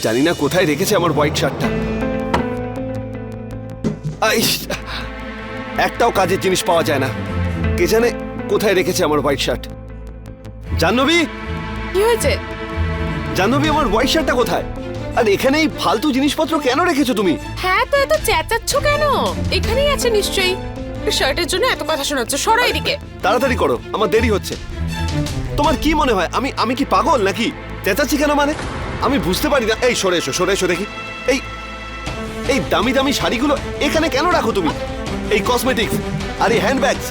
জানি না কোথায় রেখেছে আমার হোয়াইট শার্টটা। একটাও কাজের জিনিস পাওয়া যায় না, কে জানে কোথায় রেখেছে আমার হোয়াইট শার্ট। জাহ্নবী, কি হয়েছে? জাহ্নবী, আমার হোয়াইট শার্টটা কোথায়? আর এখানে এই ফালতু জিনিসপত্র কেন রেখেছো তুমি? হ্যাঁ, তো এত চেঁচাচ্ছ কেন? এখানেই আছে নিশ্চয়ই। শার্টের জন্য এত কথা শোনাচ্ছ, সরো এদিকে। তাড়াতাড়ি করো, আমার দেরি হচ্ছে। তোমার কি মনে হয় আমি কি পাগল নাকি? চেঁচাচ্ছি কেন মানে? আমি বুঝতে পারি না। এই সরে এসো দেখি। এই এই দামি দামি শাড়িগুলো এখানে কেন রাখো তুমি? এই কসমেটিক্স আর এই হ্যান্ডব্যাগস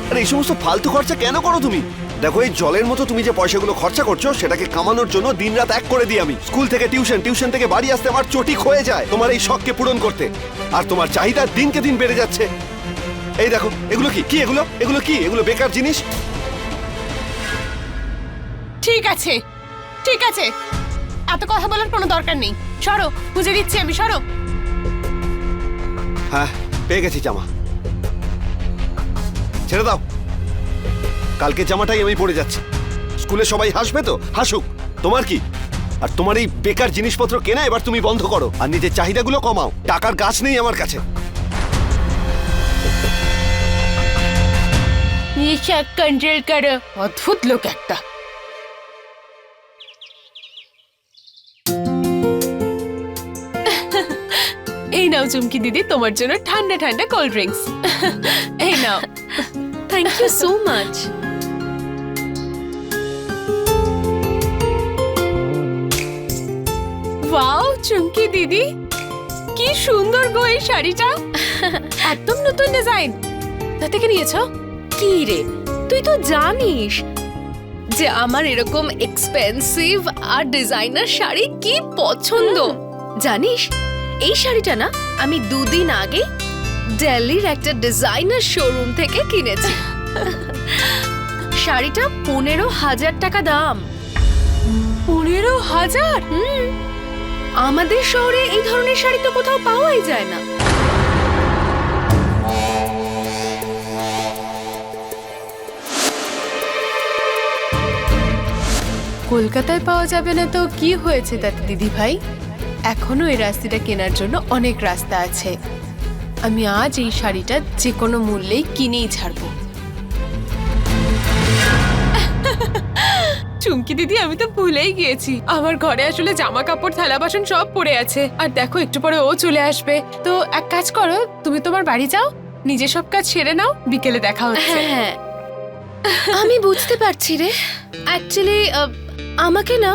আর এই সমস্ত ফালতু খরচা কেন করো তুমি? দেখো, এই জলের মতো তুমি যে পয়সাগুলো খরচা করছো সেটাকে কামানোর জন্য দিনরাত এক করে দিই আমি। স্কুল থেকে টিউশন থেকে বাড়ি আসতে আমার চটি ক্ষয়ে যায় তোমার এই শখকে পূরণ করতে। আর তোমার চাহিদা দিনকে দিন বেড়ে যাচ্ছে। এই দেখো, এগুলো কি এগুলো বেকার জিনিস। ঠিক আছে, ঠিক আছে, এত কথা বলার কোনো দরকার নেই। সরো, বুঝে দিচ্ছি আমি, সরো। হ্যাঁ, পেয়ে গেছি জামা। ছেড়ে দাও, কালকে জামাটাই আমি পরে যাচ্ছি। স্কুলে সবাই হাসবে তো হাসুক, তোমার কি? আর তোমার এই বেকার জিনিসপত্র কেনা এবার তুমি বন্ধ করো আর নিজের চাহিদাগুলো কমাও। টাকার গাছ নেই আমার কাছে। কন্ট্রোল করো। অদ্ভুত লোক একটা। এই নাও চুমকি দিদি, তোমার জন্য ঠান্ডা ঠান্ডা কোল্ড ড্রিঙ্কস। এই নাও। Thank you so much. Wow Chumki দিদি, কি সুন্দর গো এই শাড়িটা। একদম নতুন ডিজাইন। কোথা থেকে নিয়েছো? কি রে, তুই তো জানিস যে আমার এরকম এক্সপেন্সিভ আর ডিজাইনার শাড়ি কি পছন্দ। জানিস, এই শাড়িটা না আমি 2 দিন আগে দিল্লির একটা ডিজাইনার শোরুম থেকে কিনেছি। শাড়িটা 15,000 টাকা দাম। 15,000? আমাদের শহরে এই ধরনের শাড়ি তো কোথাও পাওয়াই যায় না। কলকাতায় পাওয়া যাবে না তো কি হয়েছে তাতে দিদি ভাই? এখনো এই রাস্তাটা কেনার জন্য অনেক রাস্তা আছে। আমি আজ এই শাড়িটা যে কোনো মূল্যেই কিনেই ছাড়বো। চুমকি দিদি, আমি তো ভুলেই গিয়েছি, আমার ঘরে আসলে জামা কাপড় থালা বাসন সব পড়ে আছে। আর দেখো, একটু পরে ও চলে আসবে। তো এক কাজ করো, তুমি তোমার বাড়ি যাও, নিজে সব কাজ সেরে নাও, বিকেলে দেখা হচ্ছে। হ্যাঁ, আমি বুঝতে পারছি রে। অ্যাকচুয়ালি আমাকে না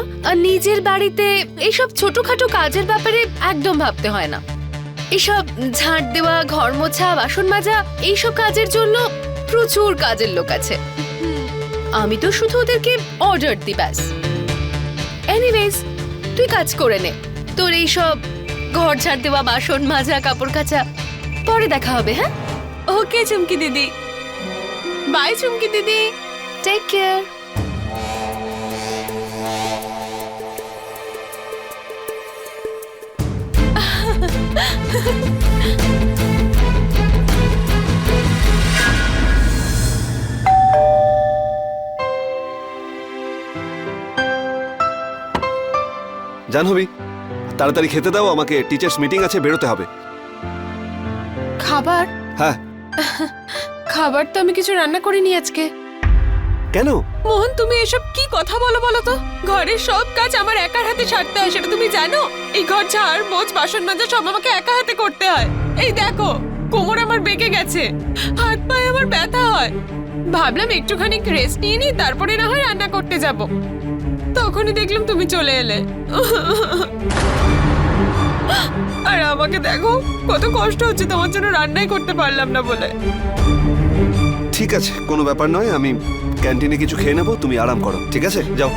নিজের বাড়িতে এইসব ছোটখাটো কাজের ব্যাপারে একদম ভাবতে হয় না। এইসব ঝাঁট দেওয়া, ঘর মোছা, বাসন মাজা, এইসব কাজের জন্য প্রচুর কাজের লোক আছে। আমি তো শুধু ওদেরকে অর্ডার দিই ব্যাস। এনিওয়েজ, তুই কাজ করে নে। তোর এইসব ঘর ঝাড় দেওয়া, বাসন মাজা, কাপড় কাচা পরে দেখা হবে। হ্যাঁ, ওকে চুমকি দিদি, বাই চুমকি দিদি, টেক কেয়ার। জাহ্নবী, তাড়াতাড়ি খেতে দাও, আমাকে টিচার্স মিটিং আছে, বেরোতে হবে। খাবার? হ্যাঁ। খাবার তো আমি কিছু রান্না করিনি আজকে। কেন? মোহন, তুমি এসব কি কথা বলো বলো তো? ঘরের সব কাজ আমার একার হাতে সারতে হয়, সেটা তুমি জানো? এই ঘর ঝাড়, মোছ, বাসন মাজা সব আমাকে একা হাতে করতে হয়। এই দেখো, কোমর আমার বেঁকে গেছে, হাত পায়ে আমার ব্যথা হয়। ভাবলাম একটুখানি রেস্ট নিয়ে নি, তারপরে না হয় রান্না করতে যাব। তখনই দেখলাম তুমি চলে এলে। আর আমাকে দেখো, কত কষ্ট হচ্ছে তোমার জন্য রান্নাই করতে পারলাম না বলে। ঠিক আছে, কোনো ব্যাপার নয়, আমি ক্যান্টিনে কিছু খেয়ে নেবো, তুমি আরাম করো, ঠিক আছে? যাও।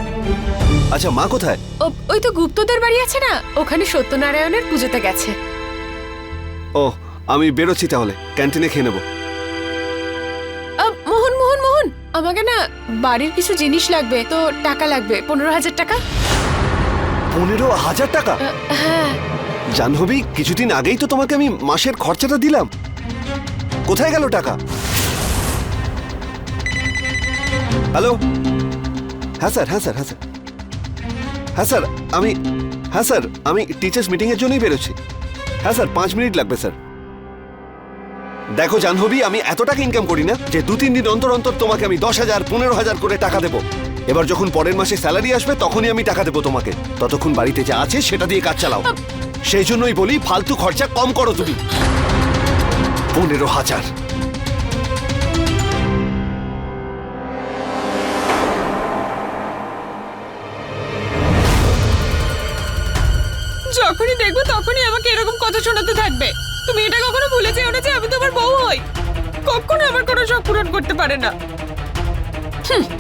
আচ্ছা, মা কোথায়? ওই তো গুপ্তদের বাড়ি আছে না, ওখানে সত্যনারায়ণের পুজোতে গেছে। ও, আমি বেরোচ্ছি তাহলে, ক্যান্টিনে খেয়ে নেবো। মোহন মোহন মোহন, আমাকে না বাড়ির কিছু জিনিস লাগবে, তো টাকা লাগবে 15,000 টাকা। 15,000 টাকা? হ্যাঁ। জাহ্নবী, কিছুদিন আগেই তো তোমাকে আমি মাসের খরচাটা দিলাম, কোথায় গেল টাকা? হ্যালো, হ্যাঁ স্যার। হ্যাঁ স্যার আমি টিচার্স মিটিং এর জন্যই বেরোচ্ছি। হ্যাঁ স্যার 5 মিনিট লাগবে স্যার। দেখো জাহ্নবী, আমি এত টাকা ইনকাম করি না যে 2-3 দিন অন্তর অন্তর তোমাকে আমি 10,000 15,000 করে টাকা দেবো। এবার যখন পরের মাসে স্যালারি আসবে তখনই আমি টাকা দেবো তোমাকে। ততক্ষণ বাড়িতে যা আছে সেটা দিয়ে কাজ চালাও। সেই জন্যই বলি ফালতু খরচা কম করো তুমি। 15,000। যখনই দেখবো তখনই আমাকে এরকম কথা শোনাতে থাকবে। তুমি এটা কখনো ভুলে যেও না যে আমি তোমার বউ হই। কখনো আমার কোনো শখ পূরণ করতে পারে না।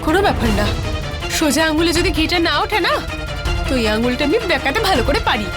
কোনো ব্যাপার না। সোজা আঙ্গুলে যদি ঘিটা না ওঠে না, তো এই আঙ্গুলটা আমি বেঁকাতে ভালো করে পারি।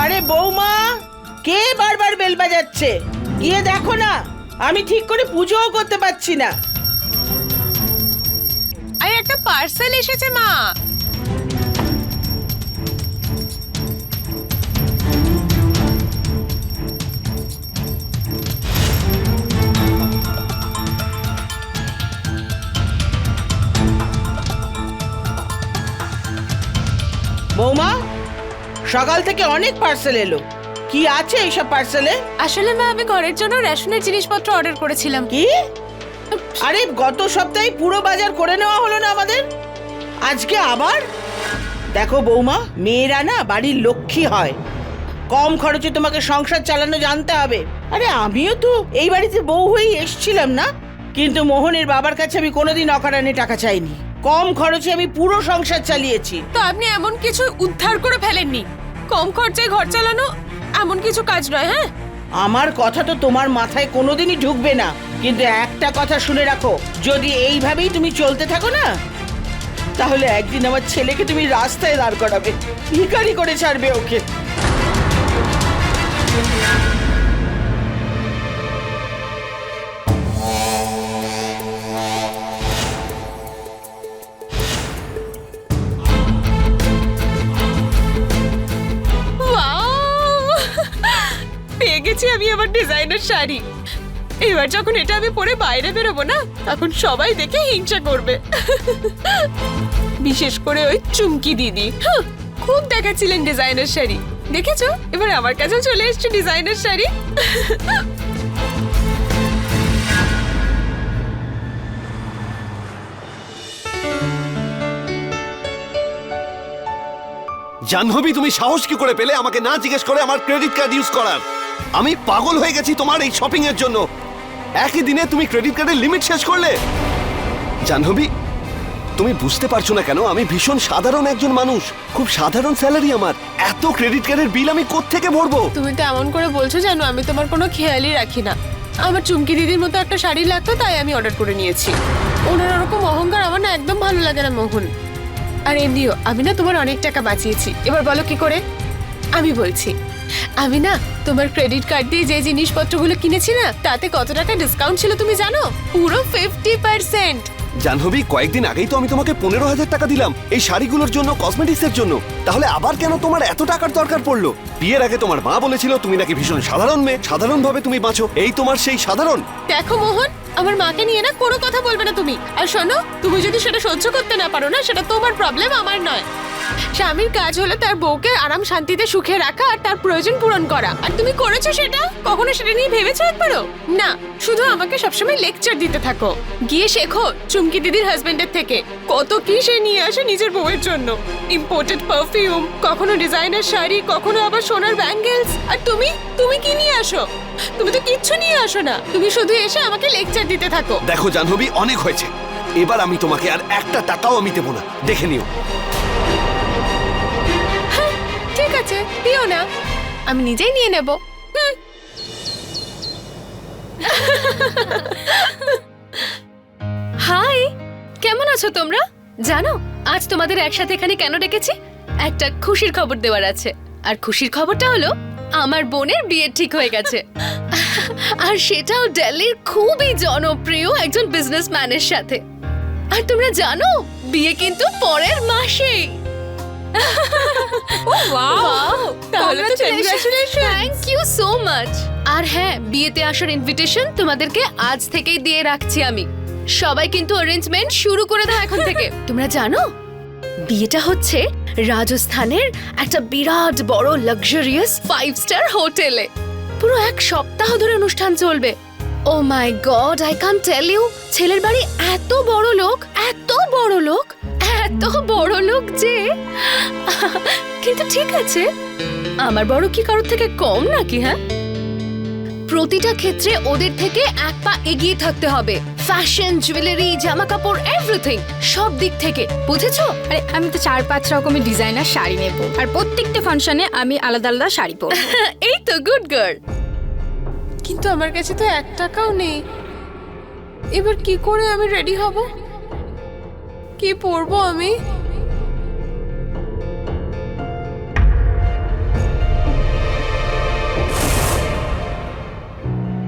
আরে বৌমা, কে বারবার বেল বাজাচ্ছে? গিয়ে দেখো না, আমি ঠিক করে পুজোও করতে পারছি না। আরে একটা পার্সেল এসেছে মা। বৌমা, সকাল থেকে অনেক পার্সেল এলো, কি আছে এইসব পার্সেলে? আসলে মা আমি ঘরের জন্য রেশনের জিনিসপত্র অর্ডার করেছিলাম। কি? আরে গত সপ্তাহে পুরো বাজার করে নেওয়া হলো না আমাদের, আজকে আবার? দেখো বৌমা, মেয়েরা না বাড়ির লক্ষ্মী হয়, কম খরচে তোমাকে সংসার চালানো জানতে হবে। আরে আমিও তো এই বাড়িতে বউ হয়েই এসছিলাম না, কিন্তু মোহনের বাবার কাছে আমি কোনোদিন অকারণে টাকা চাইনি। কম খরচে আমি পুরো সংসার চালিয়েছি। তো আপনি এমন কিছু উদ্ধার করে ফেলেননি। কম খরচায় ঘর চালানো এমন কিছু কাজ নয়। হ্যাঁ, আমার কথা তো তোমার মাথায় কোনোদিনই ঢুকবে না, কিন্তু একটা কথা শুনে রাখো, যদি এইভাবেই তুমি চলতে থাকো না, তাহলে একদিন আমার ছেলেকে তুমি রাস্তায় দাঁড় করাবে, ভিখারি করে ছাড়বে ওকে। Wow! পেয়ে গেছি আমি আমার ডিজাইনার শাড়ি। এবার যখন এটা আমি পরে বাইরে বেরোবো না, তখন সবাই দেখে হিংসা করবে। বিশেষ করে ওই চুমকি দিদি। খুব দেখাচ্ছিলেন ডিজাইনার শাড়ি, দেখেছো? এবার আমার কাছেও চলে এসছে ডিজাইনার শাড়ি। জাহ্নবী, তুমি সাহস কি করে পেলে আমাকে না জিজ্ঞেস করে আমার ক্রেডিট কার্ড ইউজ করার? আমি পাগল হয়ে গেছি তোমার এই শপিং এর জন্য। একই দিনে তুমি ক্রেডিট কার্ডের লিমিট শেষ করলে। জাহ্নবী, তুমি বুঝতে পারছো না কেন? আমি ভীষণ সাধারণ একজন মানুষ, খুব সাধারণ স্যালারি আমার। এত ক্রেডিট কার্ডের বিল আমি কোত্থেকে ভরবো? তুমি তো এমন করে বলছো জানো আমি তোমার কোনো খেয়ালই রাখি না। আমার চুমকি দিদির মতো একটা শাড়ি লাগতো, তাই আমি অর্ডার করে নিয়েছি। ওনার ওরকম অহংকার আমার না একদম ভালো লাগে না মোহন। আর এমনিও আমি না তোমার অনেক টাকা বাঁচিয়েছি। এবার বলো কি করে? আমি বলছি, আমি না তোমার ক্রেডিট কার্ড দিয়ে যে জিনিসপত্রগুলো কিনেছি না, তাতে কত টাকা ডিসকাউন্ট ছিল তুমি জানো? পুরো 50%। জাহ্নবী, কয়েকদিন আগেই তো আমি তোমাকে 15,000 টাকা দিলাম এই শাড়িগুলোর জন্য, কসমেটিক্সের জন্য। তাহলে আবার কেন তোমার এত টাকার দরকার পড়লো? বিয়ের আগে তোমার মা বলেছিল তুমি নাকি ভীষণ সাধারণ মেয়ে, সাধারণভাবে তুমি বাঁচো। এই তোমার সেই সাধারণ? দেখো মোহন, আমার মাকে নিয়ে না কোনো কথা বলবে না তুমি। আর শোনো, তুমি যদি সেটা সহ্য করতে না পারো না, সেটা তোমার প্রবলেম, আমার নয়। স্বামীর কাজ হলো তার বউকে আরাম শান্তিতে সুখে রাখা আর তার প্রয়োজন পূরণ করা। আর তুমি করেছো সেটা? কখনো সেটা নিয়ে ভেবেছো একবারও? না, শুধু আমাকে সবসময় লেকচার দিতে থাকো। গিয়ে শেখো চুমকি দিদির হাজবেন্ডের থেকে কত কি সে নিয়ে আসে নিজের বউয়ের জন্য। ইম্পোর্টেড পারফিউম, কখনো ডিজাইনার শাড়ি, কখনো আবার সোনার ব্যাঙ্গেলস। আর তুমি তুমি কি নিয়ে আসো? তুমি তো কিচ্ছু নিয়ে আসো না। তুমি শুধু এসে আমাকে লেকচার দিতে থাকো। দেখো জাহ্নবী, অনেক হয়েছে। এবার আমি তোমাকে আর একটা টাকাও আমি দেবো না, দেখে নিও। ঠিক আছে, দিও না, আমি নিজেই নিয়ে নেব। হাই, কেমন আছো তোমরা? জানো আজ তোমাদের একসাথে এখানে কেন ডেকেছি? একটা খুশির খবর দেওয়ার আছে। আর খুশির খবরটা হলো আমার বোনের বিয়ে ঠিক হয়ে গেছে। আর সেটাও দিল্লির খুবই জনপ্রিয় একজন বিজনেসম্যানের সাথে। আর তোমরা জানো বিয়ে কিন্তু পরের মাসেই। তাহলে তো congratulations! Thank you so much. আর হ্যাঁ, বিয়েতে আসার ইনভিটেশন তোমাদেরকে আজ থেকেই দিয়ে রাখছি আমি। সবাই কিন্তু অ্যারেঞ্জমেন্ট শুরু করে দাও এখন থেকে। তোমরা জানো বিয়েটা হচ্ছে রাজস্থানের একটা বিরাট বড় লাক্সারিয়াস 5 স্টার হোটেলে। পুরো এক সপ্তাহ ধরে অনুষ্ঠান চলবে। Oh my god, I can tell you, ছেলের বাড়ি এত বড় লোক, এত বড় লোক, এত বড় লোক যে কিন্তু ঠিক আছে, আমার বড় কি কারোর থেকে কম নাকি? হ্যাঁ, প্রতিটা ক্ষেত্রে ওদের থেকে এক পা এগিয়ে থাকতে হবে। ফ্যাশন, জুয়েলারি, জামা কাপড়, এভরিথিং, সব দিক থেকে, বুঝেছো? আরে আমি তো 4-5 রকমের ডিজাইনার শাড়ি নেব, আর প্রত্যেকটা ফাংশনে আমি আলাদা আলাদা শাড়ি পরব। এই তো গুড গার্ল। কিন্তু আমার কাছে তো 1 টাকাও নেই। এবার কি করে আমি রেডি হব? কি পরবো আমি?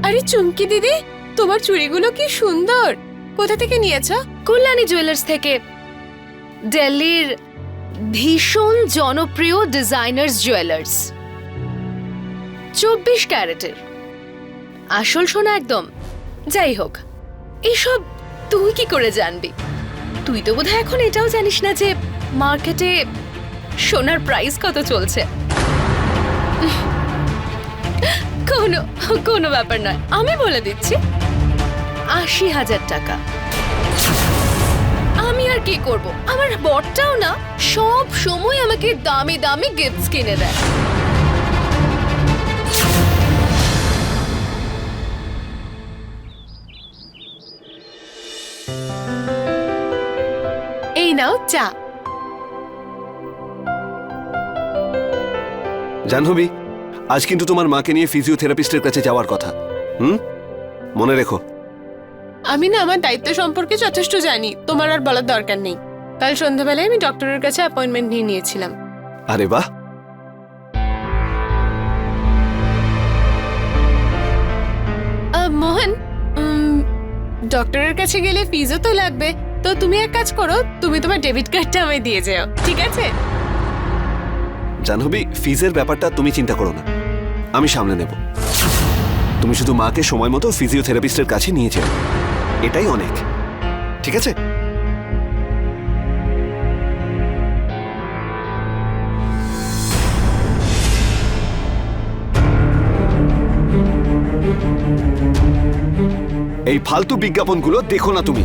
আরে চুমকি দিদি, তোমার চুড়িগুলো কি সুন্দর! কোথা থেকে নিয়েছো? কল্যাণী জুয়েলার্স থেকে, দিল্লির ভীষণ জনপ্রিয় ডিজাইনার্স জুয়েলার্স। 24 ক্যারেটের আসল সোনা একদম। যাই হোক, এসব তুই কি করে জানবি? তুই তো বোধহয় এখন এটাও জানিস না যে মার্কেটে সোনার প্রাইস কত চলছে। কোনো কোনো ব্যাপার নয়, আমি বলে দিচ্ছি 80,000 টাকা। আমি আর কি করব? আমার বরটাও না সব সময় আমাকে দামি দামি গিফটস কিনে দেয়। এই নাও চা। জাহ্নবী, আজ কিন্তু তোমার মাকে নিয়ে ফিজিওথেরাপিস্টের কাছে যাওয়ার কথা। মনে রেখো। আমি না আমার দায়িত্ব সম্পর্কে যথেষ্ট জানি, তোমার আর বলার দরকার নেই। কাল সন্ধ্যাবেলায় আমি ডক্টরের কাছে অ্যাপয়েন্টমেন্ট নিয়ে নিয়েছিলাম। আরে বাহ, মোহন, ডক্টরের কাছে গেলে ফিজও তো লাগবে। তো তুমি এক কাজ করো, তুমি তোমার ডেবিট কার্ডটা আমায় দিয়ে যেও, ঠিক আছে? জাহ্নবী, ফিজের ব্যাপারটা তুমি চিন্তা করো না, আমি সামলে নেব। তুমি শুধু মাকে সময় মতো ফিজিওথেরাপিস্টের কাছে নিয়ে যাও, এটাই অনেক। ঠিক আছে? এই ফালতু বিজ্ঞাপনগুলো দেখো না তুমি।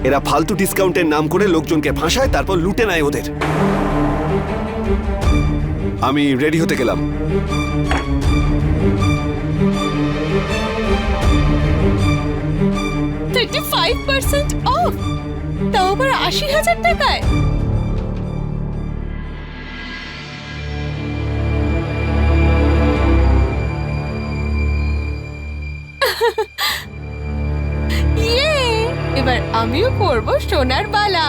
এরা ফালতু ডিসকাউন্টের নাম করে লোকজনকে ফাঁসায়, তারপর লুটে নেয় ওদের। আমি রেডি হতে গেলাম। $35% অফ, তাও আবার 80,000 টাকায়। ইয়ে, এবার আমিও পরবো সোনার বালা।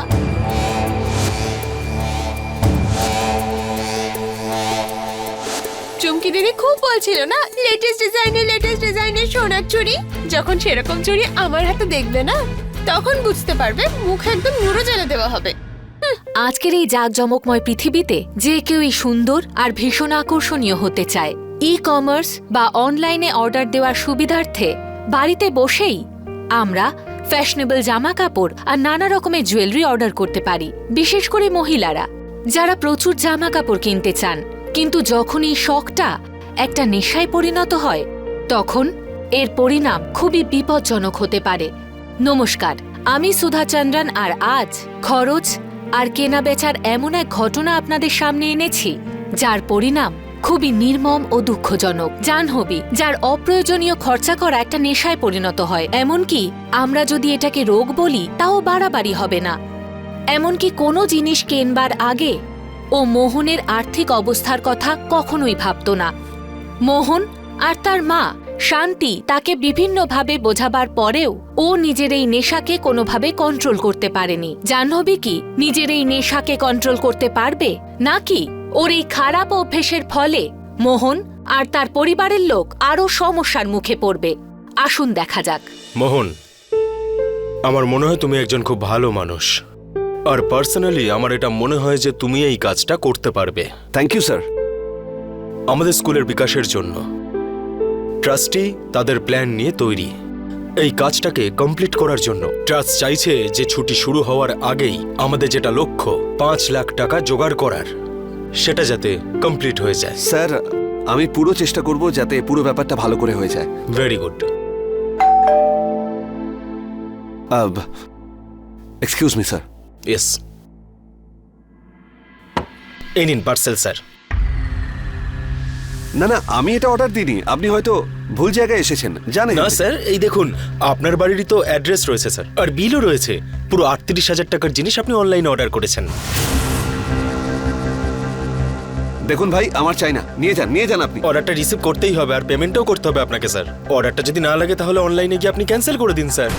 চুমকি দিদি খুব বলছিল না লেটেস্ট ডিজাইনের সোনার চুড়ি। যখন সেরকম চুড়ি আমার হাতে দেখবে না, তখন বুঝতে পারবে মুখ একদম নুরো জ্বালা দেওয়া হবে। আজকের এই জাঁকজমকময় পৃথিবীতে যে কেউই সুন্দর আর ভীষণ আকর্ষণীয় হতে চায়। ই কমার্স বা অনলাইনে অর্ডার দেওয়ার সুবিধার্থে বাড়িতে বসেই আমরা ফ্যাশনেবল জামা কাপড় আর নানা রকমের জুয়েলারি অর্ডার করতে পারি, বিশেষ করে মহিলারা যারা প্রচুর জামা কাপড় কিনতে চান। কিন্তু যখন এই শখটা একটা নেশায় পরিণত হয় তখন এর পরিণাম খুবই বিপজ্জনক হতে পারে। নমস্কার, আমি সুধা চন্দ্রন, আর আজ খরচ আর কেনা বেচার এমন এক ঘটনা আপনাদের সামনে এনেছি যার পরিণাম খুবই নির্মম ও দুঃখজনক। জাহ্নবী, যার অপ্রয়োজনীয় খরচা করা একটা নেশায় পরিণত হয়, এমনকি আমরা যদি এটাকে রোগ বলি তাও বাড়াবাড়ি হবে না। এমনকি কোনো জিনিস কেনবার আগে ও মোহনের আর্থিক অবস্থার কথা কখনোই ভাবত না। মোহন আর তার মা শান্তি তাকে বিভিন্নভাবে বোঝাবার পরেও ও নিজের এই নেশাকে কোনোভাবে কন্ট্রোল করতে পারেনি। জাহ্নবী কি নিজের এই নেশাকে কন্ট্রোল করতে পারবে, নাকি ওর এই খারাপ অভ্যেসের ফলে মোহন আর তার পরিবারের লোক আরও সমস্যার মুখে পড়বে? আসুন দেখা যাক। মোহন, আমার মনে হয় তুমি একজন খুব ভালো মানুষ, আর পার্সোনালি আমার এটা মনে হয় যে তুমি এই কাজটা করতে পারবে। Thank you sir. আমাদের স্কুলের বিকাশের জন্য ট্রাস্টি তাদের প্ল্যান নিয়ে তৈরি। এই কাজটাকে কমপ্লিট করার জন্য ট্রাস্ট চাইছে যে ছুটি শুরু হওয়ার আগেই আমাদের যেটা লক্ষ্য 5 লাখ টাকা জোগাড় করার, সেটা যাতে কমপ্লিট হয়ে যায়। স্যার, আমি পুরো চেষ্টা করব যাতে পুরো ব্যাপারটা ভালো করে হয়ে যায়। Very good. Excuse me sir. Yes, এই নিন পার্সেল স্যার। না না, আমি এটা অর্ডার দিইনি, আপনি হয়তো ভুল জায়গায় এসেছেন। জানেন না স্যার, এই দেখুন আপনার বাড়িরই তো অ্যাড্রেস রয়েছে স্যার, আর বিলও রয়েছে। পুরো 38,000 টাকার জিনিস আপনি অনলাইনে অর্ডার করেছেন। দেখুন ভাই, আমার চাই না, নিয়ে যান আপনি। অর্ডারটা রিসিভ করতেই হবে, আর পেমেন্টও করতে হবে আপনাকে স্যার। অর্ডারটা যদি না লাগে তাহলে অনলাইনে গিয়ে আপনি ক্যান্সেল করে দিন স্যার।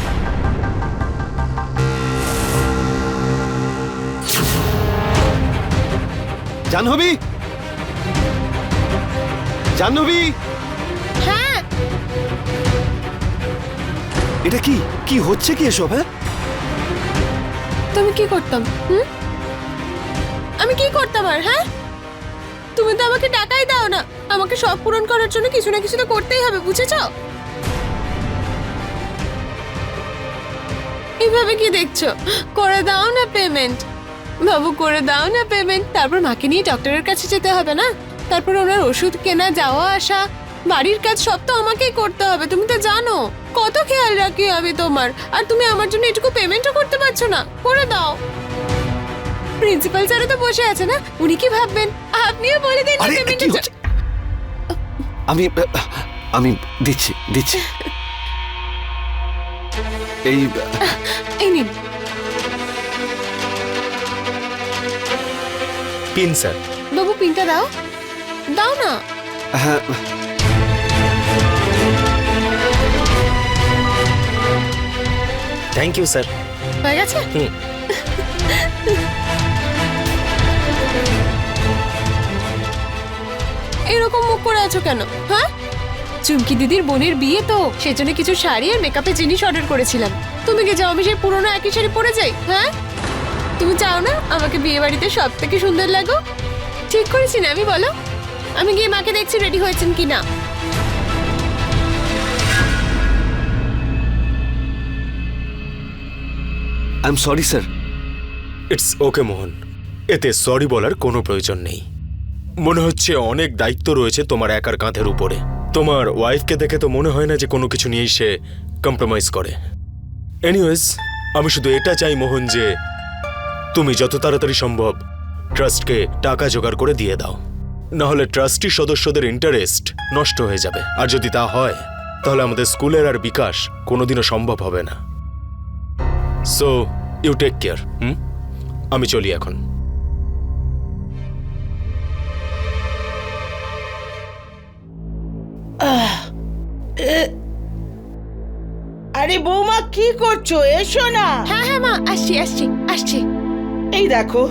জাহ্নবী, জাহ্নবী, হ্যাঁ, এটা কি কি হচ্ছে কি এসব? হ্যাঁ, তুমি কি করতাম? আমি কি করতাম? আর হ্যাঁ, তুমি তো আমাকে টাকাই দাও না। আমাকে সব পূরণ করার জন্য কিছু না কিছু তো করতেই হবে, বুঝেছো? এইভাবে কি দেখছো? করে দাও না পেমেন্ট, বাবু, করে দাও না পেমেন্ট। তারপর মাকে নিয়ে ডক্টরের কাছে যেতে হবে না? তারপর ওনার ওষুধ কেনা, যাওয়া আসা, বাড়ির কাজ সব তো আমাকেই করতে হবে। তুমি তো জানো কত খেয়াল রাখি আমি তোমার, আর তুমি আমার জন্য এটুকু পেমেন্টও করতে পারছো না। করে দাও। প্রিন্সিপাল স্যারও তো বসে আছে না, উনি কি ভাববেন? আপনিও বলে দিন আরে কি পেমেন্ট। হচ্ছে? আমি দিচ্ছি। এই এই নিন। Pin sir. বাবু, পিনটা দাও, দাও না। হ্যাঁ, থ্যাংক ইউ স্যার। হয়ে গেছে? এরকম মুখ করে আছো কেন? হ্যাঁ, চুমকি দিদির বোনের বিয়ে তো, সেজন্য কিছু শাড়ি আর মেকআপের জিনিস অর্ডার করেছিলাম। তুমি কি চাও আমি সেই পুরোনো একই শাড়ি পরে যাই? হ্যাঁ, তুমি চাও না আমাকে বিয়ে বাড়িতে সব থেকে সুন্দর লাগো? ঠিক করেছি না আমি, বলো? আমি গিয়ে মাকে দেখছি রেডি হয়েছেন কিনা। I am sorry sir. It's okay Mohan, এতে সরি বলার কোনো প্রয়োজন নেই। মনে হচ্ছে অনেক দায়িত্ব রয়েছে তোমার একার কাঁধের উপরে। তোমার ওয়াইফকে দেখে তো মনে হয় না যে কোনো কিছু নিয়েই সে কম্প্রোমাইজ করে। এনিওয়েজ, আমি শুধু এটা চাই মোহন যে তুমি যত তাড়াতাড়ি সম্ভব ট্রাস্টকে টাকা জোগাড় করে দিয়ে দাও, নাহলে ট্রাস্টি সদস্যদের ইন্টারেস্ট নষ্ট হয়ে যাবে। আর যদি তা হয় তাহলে আমাদের স্কুলের আর বিকাশ কোনোদিনও সম্ভব হবে না। So you take care. আমি চলি এখন। আরে বৌমা, কি করছো? এসো না। হ্যাঁ হ্যাঁ মা, আসছি। এই দেখো,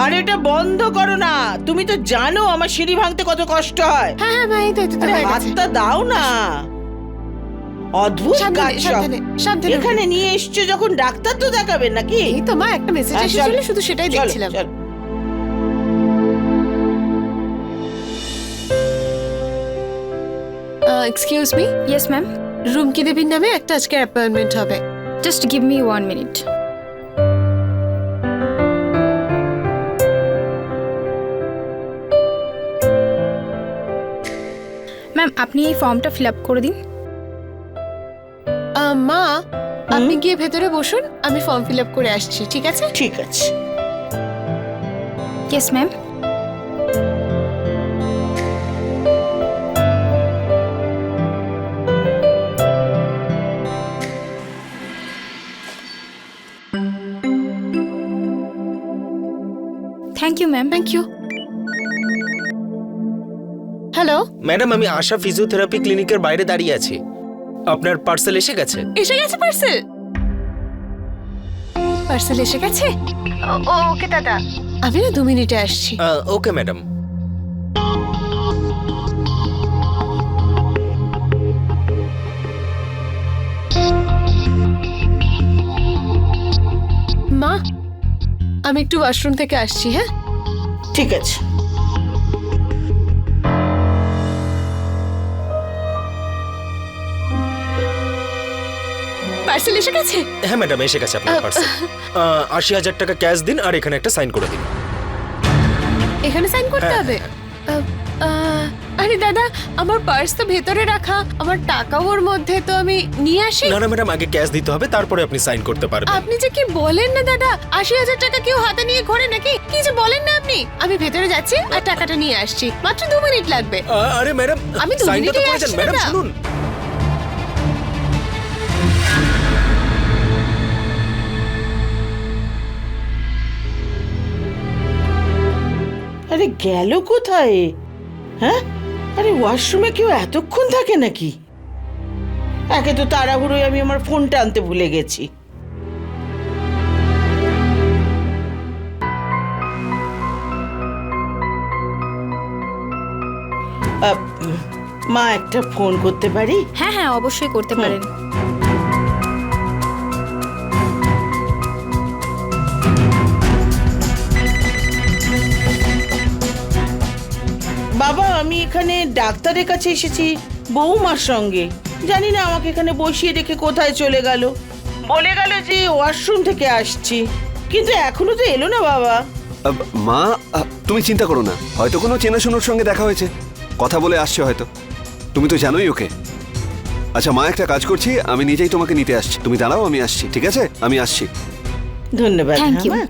আরে এটা বন্ধ করো না। তুমি তো জানো আমার সিঁড়ি ভাঙতে কত কষ্ট হয়। হ্যাঁ হ্যাঁ মা, এই তো আরে হয়ে গেছে। হাতটা দাও না। অদ্ভুত কাজ সব। সাবধানে। এখানে নিয়ে এসছো যখন, ডাক্তার তো দেখাবেন নাকি? এই তো মা, একটা মেসেজ হ্যাঁ, এসেছিল, চলো, শুধু সেটাই চলো, দেখছিলাম। চলো। Excuse me, yes ma'am. Rumki দেবীর নামে একটা আজকে অ্যাপয়েন্টমেন্ট হবে। Just give me 1 minute. Ma'am আপনি এই ফর্মটা ফিল আপ করে দিন। মা আপনি গিয়ে ভেতরে বসুন, আমি ফর্ম ফিল আপ করে আসছি, ঠিক আছে? ঠিক আছে। Yes ma'am. Thank you ma'am. Thank you. Hello, madam আমি আশা ফিজিওথেরাপি ক্লিনিকের বাইরে দাঁড়িয়ে আছি। আপনার পার্সেল এসে গেছে? এসে গেছে পার্সেল? পার্সেল এসে গেছে? ওকে দাদা, আমি না 2 মিনিটে আসছি। Okay madam. মা আমি একটু ওয়াশরুম থেকে আসছি, হ্যাঁ? ঠিক আছে। পার্সেল এসে গেছে? হ্যাঁ ম্যাডাম এসে গেছে আপনার পার্সেল। ৮০,০০০ টাকা ক্যাশ দিন আর এখানে একটা সাইন করে দিন। এখানে সাইন করতে হ্যাঁ, হবে? আরে দাদা, আমার পার্স তো ভেতরে রাখা, আমার টাকাও ওর মধ্যে, তো আমি নিয়ে আসি। না না ম্যাডাম আগে ক্যাশ দিতে হবে তারপরে আপনি সাইন করতে পারবেন। আপনি যে কি বলেন না দাদা, ৮০,০০০ টাকা কেউ হাতে নিয়ে ঘোরে নাকি? কি যে বলেন না আপনি। আমি ভেতরে যাচ্ছি আর টাকাটা নিয়ে আসছি, মাত্র 2 মিনিট লাগবে। আরে ম্যাডাম আমি 2 সাইনটা তো মিনিটেই করে যান। আসছি ম্যাডাম দাদা। শুনুন। আরে গেল কোথায়? হ্যাঁ, আরে ওয়াশরুমে কেউ এতক্ষণ থাকে নাকি? একে তো তাড়াহুড়োয় আমি আমার ফোনটা আনতে ভুলে গেছি। মা একটা ফোন করতে পারি? হ্যাঁ হ্যাঁ অবশ্যই করতে পারেন। বাবা আমি এখানে ডাক্তারের কাছে এসেছি বৌমার সঙ্গে। জানি না আমাকে এখানে বসিয়ে রেখে কোথায় চলে গেল। বলে গেল যে ওয়াশরুম থেকে আসছি, কিন্তু এখনো তো এলো না বাবা। মা তুমি চিন্তা করো না, হয়তো কোনো চেনাশোনার সঙ্গে দেখা হয়েছে, কথা বলে আসছে হয়তো। তুমি তো জানোই ওকে। আচ্ছা মা, একটা কাজ করছি, আমি নিজেই তোমাকে নিতে আসছি। তুমি দাঁড়াও, আমি আসছি, ঠিক আছে? আমি আসছি। ধন্যবাদ। Thank you. মা।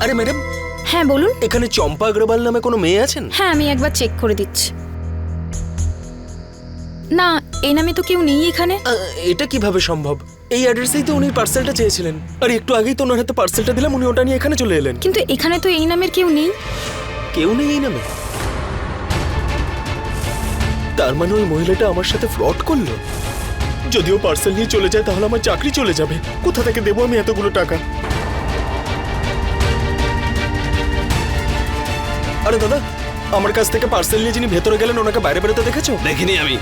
আরে ম্যাডাম হ্যাঁ বলুন। এখানে চম্পা অগ্রওয়াল নামে কোনো মেয়ে আছেন? হ্যাঁ আমি একবার চেক করে দিচ্ছি। না এই নামে তো কেউ নেই এখানে। এটা কিভাবে সম্ভব? এই অ্যাড্রেসেই তো উনি পার্সেলটা চেয়েছিলেন, আর একটু আগেই তো ওনার হাতে পার্সেলটা দিলাম, উনি ওটা নিয়ে এখানে চলে এলেন। কিন্তু এখানে তো এই নামের কেউ নেই। কেউ নেই এই নামে? তার মানে ওই মহিলাটা আমার সাথে ফ্রড করলো। যদিও পার্সেল নিয়ে চলে যায় তাহলে আমার চাকরি চলে যাবে। কোথা থেকে দেবো আমি এতগুলো টাকা? আরে দাদা, আমার কাছ থেকে পার্সেল নিয়ে যিনি ভেতরে গেলেন ওনাকে বাইরে বেরোতে দেখেছো? দেখিনি আমি।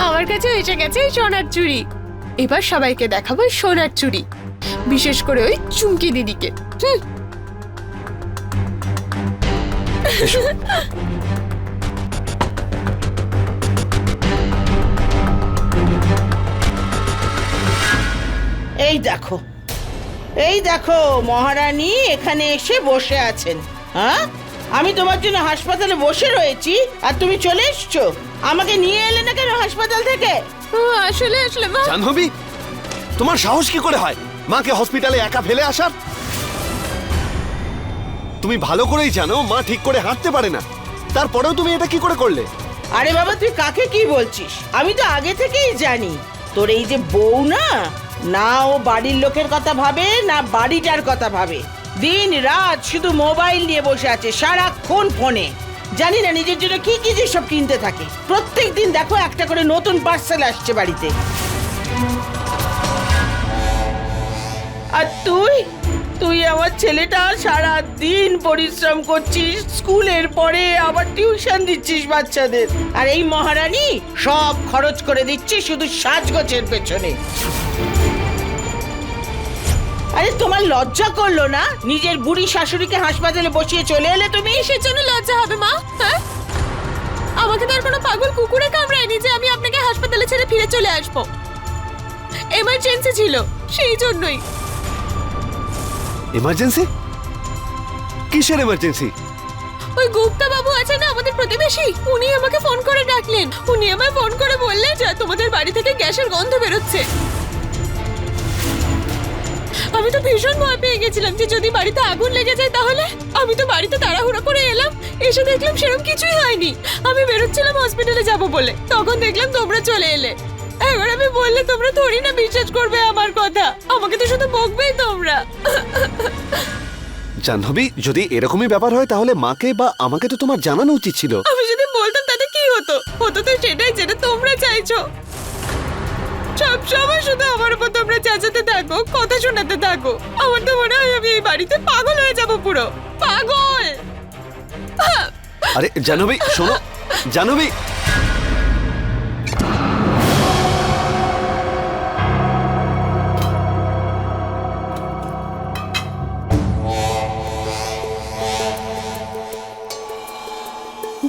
আমার কাছে এসে গেছে এই সোনার চুড়ি। এবার সবাইকে দেখাবো এই সোনার চুড়ি, বিশেষ করে ওই চুমকি দিদিকে। এই দেখো এই দেখো মহারানী এখানে এসে বসে আছেন। হ্যাঁ, আমি তোমার জন্য হাসপাতালে বসে রয়েছি আর তুমি চলে এসছো। আমাকে নিয়ে এলে না কেন হাসপাতাল থেকে? আসলে মা, জাহ্নবী, তোমার সাহস কি করে হয় মাকে হসপিটালে একা ফেলে আসার? তুমি ভালো করেই জানো মা ঠিক করে হাঁটতে পারে না, তারপরেও তুমি এটা কি করে করলে? আরে বাবা, তুই কাকে কি বলছিস? আমি তো আগে থেকেই জানি তোর এই যে বউ না, না ও বাড়ির লোকের কথা ভাবে না বাড়িটার কথা ভাবে। দিন রাত শুধু মোবাইল নিয়ে বসে আছে, সারাক্ষণ ফোনে। জানি না নিজের জন্য কি কি যে সব কিনতে থাকে। প্রত্যেক দিন দেখো একটা করে নতুন পার্সেল আসছে বাড়িতে। আর তুই আমার ছেলেটা সারা দিন পরিশ্রম করছিস, স্কুলের পরে আবার টিউশন দিচ্ছিস বাচ্চাদের, আর এই মহারানী সব খরচ করে দিচ্ছে শুধু সাজগোজের পেছনে। আরে তোমার লজ্জা করলো না? নিজের বুড়ি শাশুড়িকে হাসপাতালে বসিয়ে চলে এলে তুমি। কিসের জন্য লজ্জা হবে মা? হ্যাঁ, আমাকে তো আর কোনো পাগল কুকুরে কামড়ায়নি যে আমি আপনাকে হাসপাতালে ছেড়ে ফিরে চলে আসবো। এমার্জেন্সি ছিল, সেই জন্যই। এমার্জেন্সি? কিসের এমার্জেন্সি? ওই গুপ্তা বাবু আছে না আমাদের প্রতিবেশী, উনি আমাকে ফোন করে ডাকলেন। উনি আমায় ফোন করে বললেন যে তোমাদের বাড়ি থেকে গ্যাসের গন্ধ বেরোচ্ছে। আমি তো ভীষণ ভয় পেয়ে গেছিলাম যে যদি বাড়িতে আগুন লেগে যায় তাহলে। আমি তো বাড়িতে তাড়াহুড়ো করে এলাম, এসে দেখলাম সেরকম কিছুই হয়নি। আমি বেরোচ্ছিলাম হসপিটালে যাব বলে, তখন দেখলাম তোমরা চলে এলে। এবার আমি বললে তোমরা থোড়ি না বিশ্বাস করবে আমার কথা, আমাকে তো শুধু বকবেই তোমরা। জাহ্নবী, যদি এরকমই ব্যাপার হয় তাহলে মাকে বা আমাকে তো তোমার জানানো উচিত ছিল। আমি যদি বলতাম তাতে কি হতো? হতো তো সেটাই যেটা তোমরা চাইছো। সব সময় শুধু আমার উপর তোমরা চেঁচাতে থাকো, কথা শোনাতে থাকো। আমার তো মনে হয় আমি এই বাড়িতে পাগল হয়ে যাব, পুরো পাগল। আরে জাহ্নবী শোনো, জাহ্নবী।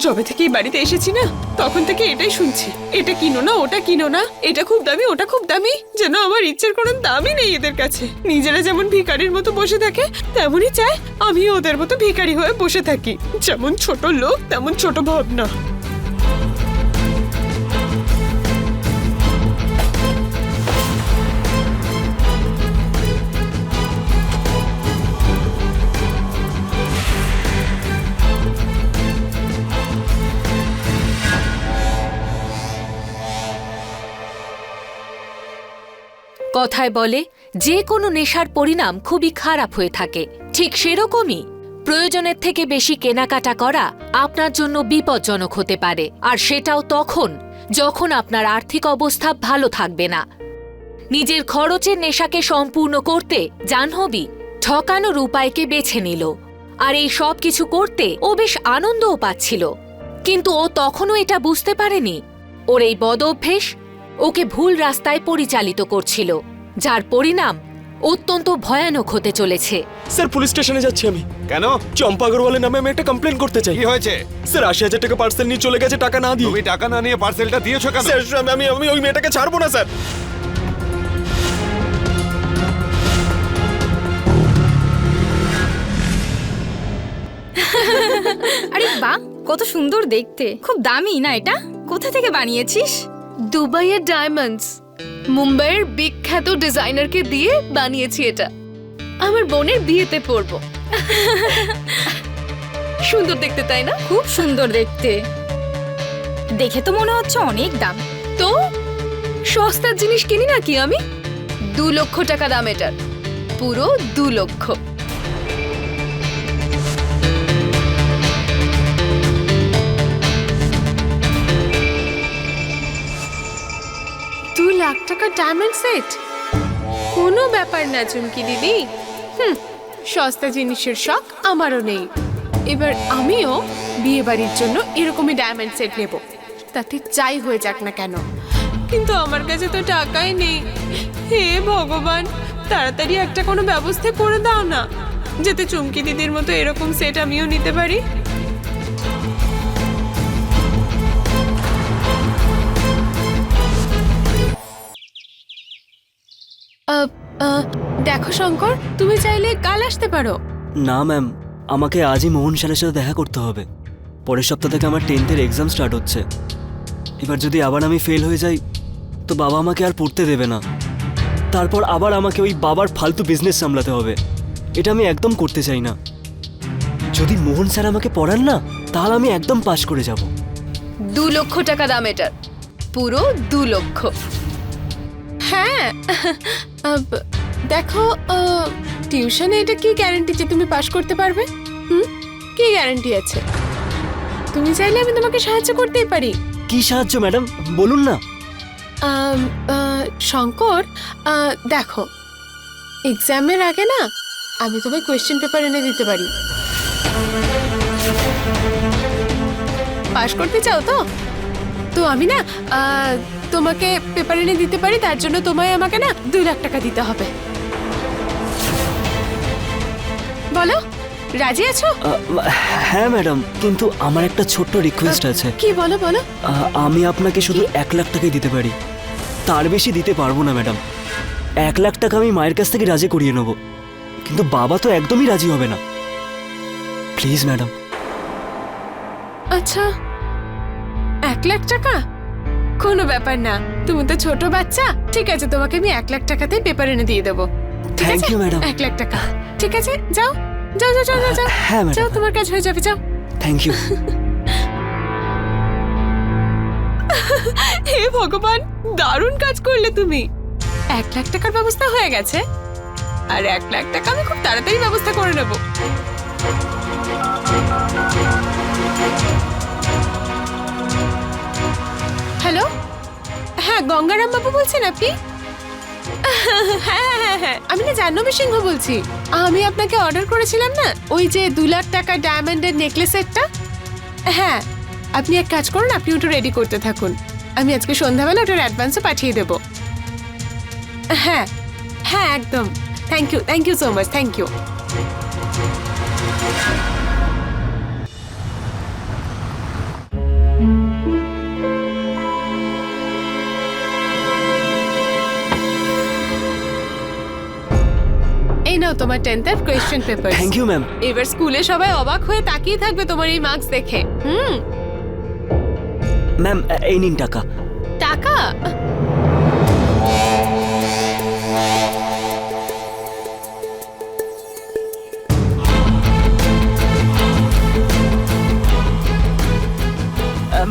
যবে থেকে এই বাড়িতে এসেছি না, তখন থেকে এটাই শুনছি, এটা কিনো না, ওটা কিনো না, এটা খুব দামি, ওটা খুব দামি। যেন আমার ইচ্ছের কোনো দামই নেই এদের কাছে। নিজেরা যেমন ভিখারির মতো বসে থাকে, তেমনই চায় আমি ওদের মতো ভিখারি হয়ে বসে থাকি। যেমন ছোট লোক তেমন ছোট ভাবনা। কথায় বলে যে কোনো নেশার পরিণাম খুবই খারাপ হয়ে থাকে। ঠিক সেরকমই প্রয়োজনের থেকে বেশি কেনাকাটা করা আপনার জন্য বিপজ্জনক হতে পারে, আর সেটাও তখন যখন আপনার আর্থিক অবস্থা ভালো থাকবে না। নিজের খরচের নেশাকে সম্পূর্ণ করতে জাহ্নবী ঠকানোর উপায়কে বেছে নিল, আর এই সব কিছু করতে ও বেশ আনন্দও পাচ্ছিল। কিন্তু ও তখনও এটা বুঝতে পারেনি ওর এই বদ অভ্যেস ওকে ভুল রাস্তায় পরিচালিত করছিল, যার পরিণাম অত্যন্ত ভয়ানক হতে চলেছে। স্যার, পুলিশ স্টেশনে যাচ্ছি আমি। কেন? চম্পা আগরওয়ালের নামে আমি একটা কমপ্লেন করতে চাই। কি হয়েছে? স্যার, ৮০,০০০ টাকা পার্সেল নিয়ে চলে গেছে টাকা না দিয়ে। তুমি টাকা না নিয়ে পার্সেলটা দিয়েছো কেন? স্যার, আমি ওই মেয়েটাকে ছাড়বো না স্যার। আরে বাহ, কত সুন্দর দেখতে। খুব দামি না এটা? কোথা থেকে বানিয়েছিস? দুবাইয়ের ডায়মন্ডস, মুম্বাইয়ের বিখ্যাত ডিজাইনারকে দিয়ে বানিয়েছি এটা। আমার বোনের বিয়েতে পরবো। সুন্দর দেখতে, তাই না? খুব সুন্দর দেখতে। দেখে তো মনে হচ্ছে অনেক দাম। তো সস্তার জিনিস কিনি নাকি আমি? 2 লক্ষ টাকা দাম এটার, পুরো 2 লক্ষ। লাখ টাকা ডায়মন্ড সেট? কোনো ব্যাপার না চুমকি দিদি। সস্তা জিনিসের শখ আমারও নেই। এবার আমিও বিয়ে বাড়ির জন্য এরকমই ডায়মন্ড সেট নেব, তাতে যাই হয়ে যাক না কেন। কিন্তু আমার কাছে তো টাকাই নেই। হে ভগবান, তাড়াতাড়ি একটা কোনো ব্যবস্থা করে দাও না, যাতে চুমকি দিদির মতো এরকম সেট আমিও নিতে পারি। দেখো দেখো শঙ্কর, তুমি চাইলে কাল আসতে পারো। না ম্যাম, আমাকে আজই মোহন স্যারের সাথে দেখা করতে হবে। পরের সপ্তাহ থেকে আমার 10th এক্সাম স্টার্ট হচ্ছে। এবার যদি আবার আমি ফেল হয়ে যাই তো বাবা আমাকে আর পড়তে দেবে না। তারপর আবার আমাকে ওই বাবার ফালতু বিজনেস সামলাতে হবে। এটা আমি একদম করতে চাই না। যদি মোহন স্যার আমাকে পড়ান না, তাহলে আমি একদম পাশ করে যাব। 2 লক্ষ টাকা দাম এটার, পুরো 2 লক্ষ। হ্যাঁ, দেখো, টিউশনে এটা কি গ্যারান্টি যে তুমি পাশ করতে পারবে? কি গ্যারান্টি আছে? তুমি চাইলে আমি তোমাকে সাহায্য করতেই পারি। কি সাহায্য ম্যাডাম, বলুন না। শঙ্কর, দেখো, এক্সামের আগে না আমি তোমায় কোয়েশ্চেন পেপার এনে দিতে পারি। পাশ করতে চাও তো? তো আমি না তোমাকে পেপার এনে দিতে পারি। তার জন্য তোমায় আমাকে না 2 লাখ টাকা দিতে হবে। বলো, রাজি আছো? হ্যাঁ ম্যাডাম, কিন্তু আমার একটা ছোট্ট রিকোয়েস্ট আছে। কি বলো বলো। আমি আপনাকে শুধু 1 লাখ টাকাই দিতে পারি, তার বেশি দিতে পারবো না ম্যাডাম। 1 লাখ টাকা আমি মায়ের কাছ থেকে রাজি করিয়ে নেব, কিন্তু বাবা তো একদমই রাজি হবে না। Please madam. আচ্ছা, 1 লাখ টাকা কোনো ব্যাপার না। তুমি তো ছোট বাচ্চা। ঠিক আছে, তোমাকে আমি 1 লাখ টাকাতেই পেপার এনে দিয়ে দেবো। Thank you madam. 1 লাখ টাকা, ঠিক আছে, যাও যাও যাও যাও যাও। হ্যাঁ ম্যাডাম। যাও, তোমার কাজ হয়ে যাবে, যাও। Thank you. হে ভগবান, দারুণ কাজ করলে তুমি। 1 লাখ টাকার ব্যবস্থা হয়ে গেছে, আর 1 লাখ টাকা আমি খুব তাড়াতাড়ি ব্যবস্থা করে নেব। হ্যালো, হ্যাঁ, গঙ্গারাম বাবু বলছেন আপনি? হ্যাঁ হ্যাঁ হ্যাঁ হ্যাঁ, আমি না জাহ্নবী সিংহ বলছি। আমি আপনাকে অর্ডার করেছিলাম না, ওই যে 2 লাখ টাকা ডায়মন্ডের নেকলেস সেটটা। হ্যাঁ, আপনি এক কাজ করুন, আপনি ওটা রেডি করতে থাকুন। আমি আজকে সন্ধ্যাবেলা ওটার অ্যাডভান্সও পাঠিয়ে দেব। হ্যাঁ হ্যাঁ, একদম। Thank you so much, thank you. এই নাও তোমার 10th এর question paper. Thank you ma'am. এবার স্কুলে সবাই অবাক হয়ে তাকিয়ে থাকবে তোমার এই মার্কস দেখে। ম্যাম, এই নিন টাকা। টাকা?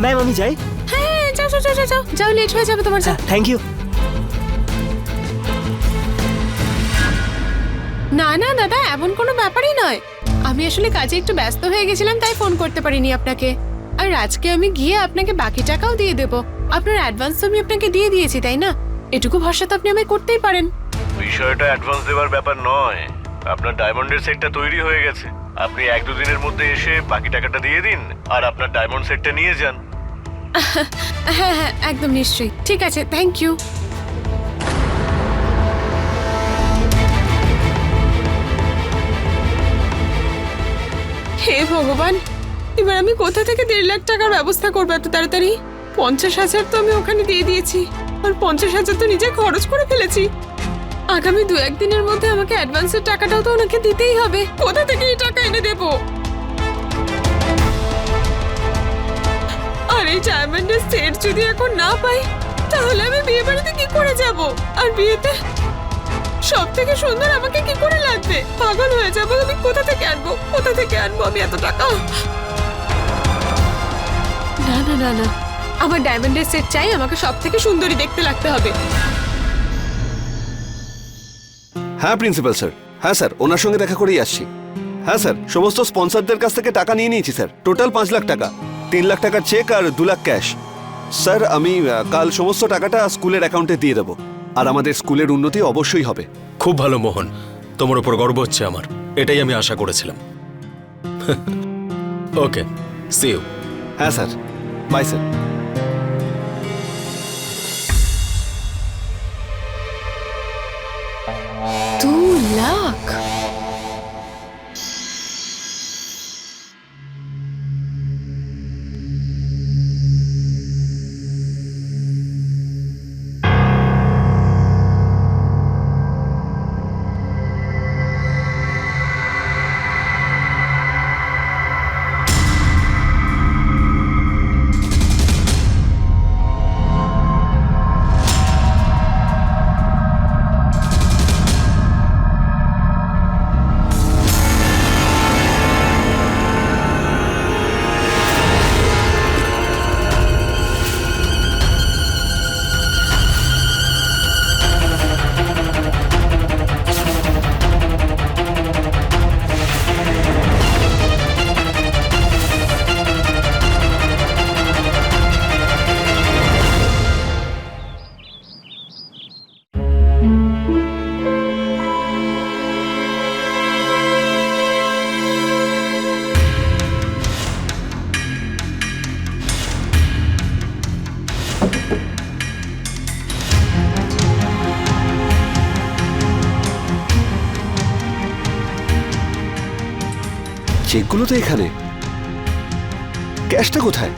ম্যাম আমি যাই। হ্যাঁ, যাও যাও যাও যাও যাও, লেট হয়ে যাবে তোমার। যাও। Thank you. না না দাদা, এমন কোনো ব্যাপারই নয়। আমি আসলে কাজে একটু ব্যস্ত হয়ে গেছিলাম, তাই ফোন করতে পারিনি আপনাকে। আর আজকে আমি গিয়ে আপনাকে বাকি টাকাও দিয়ে দেব। আপনার অ্যাডভান্স তো আমি আপনাকে দিয়ে দিয়েছি, তাই না? এটুকু ভরসা তো আপনি আমায় করতেই পারেন। বিষয়টা অ্যাডভান্স দেওয়ার ব্যাপার নয়। আপনার ডায়মন্ডের সেটটা তৈরি হয়ে গেছে। আপনি 1-2 দিনের মধ্যে এসে বাকি টাকাটা দিয়ে দিন, আর আপনার ডায়মন্ড সেটটা নিয়ে যান। হ্যাঁ হ্যাঁ, একদম নিশ্চয়ই। ঠিক আছে, থ্যাংক ইউ। হে ভগবান, এবার আমি কোথা থেকে 1.5 লাখ টাকার ব্যবস্থা করবো এত তাড়াতাড়ি? 50,000 তো আমি ওখানে দিয়ে দিয়েছি, আর 50,000 তো নিজে খরচ করে ফেলেছি। আগামী 2-1 দিনের মধ্যে আমাকে অ্যাডভান্সের টাকাটাও তো ওনাকে দিতেই হবে। কোথা থেকে এই টাকা এনে দেবো? আর এই ডায়মন্ডের সেট যদি এখন না পাই, তাহলে আমি বিয়ে বাড়িতে কি করে যাব? আর বিয়েতে সব থেকে সুন্দর আমাকে কি করে লাগবে? পাগল হয়ে যাবো। আমি কোথা থেকে আনবো আমি এত টাকা? না না না না, আমার ডায়মন্ডের সেট চাই। আমাকে সব থেকে সুন্দরী দেখতে লাগতে হবে। হ্যাঁ প্রিন্সিপাল স্যার। হ্যাঁ স্যার, ওনার সঙ্গে দেখা করেই আসছি। হ্যাঁ স্যার, সমস্ত স্পন্সরদের কাছ থেকে টাকা নিয়ে নিয়েছি স্যার। টোটাল 5 লাখ টাকা, 3 লাখ টাকার চেক আর 2 লাখ ক্যাশ। স্যার, আমি কাল সমস্ত টাকাটা স্কুলের অ্যাকাউন্টে দিয়ে দেবো। আর আমাদের স্কুলের উন্নতি অবশ্যই হবে। খুব ভালো মোহন, তোমার উপর গর্ব হচ্ছে আমার। এটাই আমি আশা করেছিলাম। ওকে, সি ইউ। হ্যাঁ স্যার, বাই স্যার। লাখ? চেকগুলো তো এখানে, ক্যাশটা কোথায়?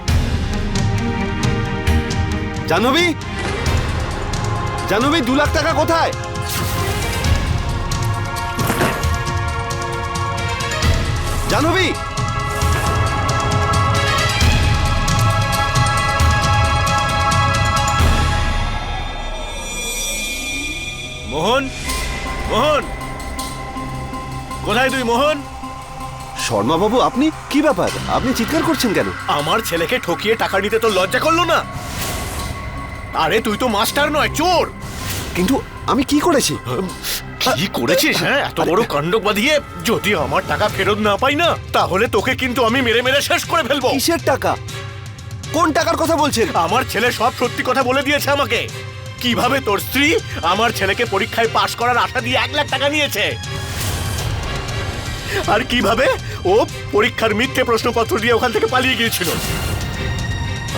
জাহ্নবী, জাহ্নবী, 2 লাখ টাকা কোথায়? জাহ্নবী, মোহন, মোহন, কোথায় তুই মোহন? শর্মা বাবু, আপনি কি ব্যাপার? আপনি চিৎকার করছেন কেন? আমার ছেলেকে ঠকিয়ে টাকা নিতে তোর লজ্জা করলো না? আরে তুই তো মাস্টার নয়, চোর। কিন্তু আমি কি করেছি? কি করেছিস? হ্যাঁ, এত বড় কাণ্ড বাঁধিয়ে যদি আমার টাকা ফেরত না পাই না, তাহলে তোকে কিন্তু আমি মেরে মেরে শেষ করে ফেলবো। কিসের টাকা? কোন টাকার কথা বলছেন? আমার ছেলে সব সত্যি কথা বলে দিয়েছে আমাকে। কিভাবে তোর স্ত্রী আমার ছেলেকে পরীক্ষায় পাশ করার আশা দিয়ে 1 লাখ টাকা নিয়েছে, আর কিভাবে ও পরীক্ষার মিথ্যে প্রশ্নপত্র দিয়ে ওখান থেকে পালিয়ে গিয়েছিল।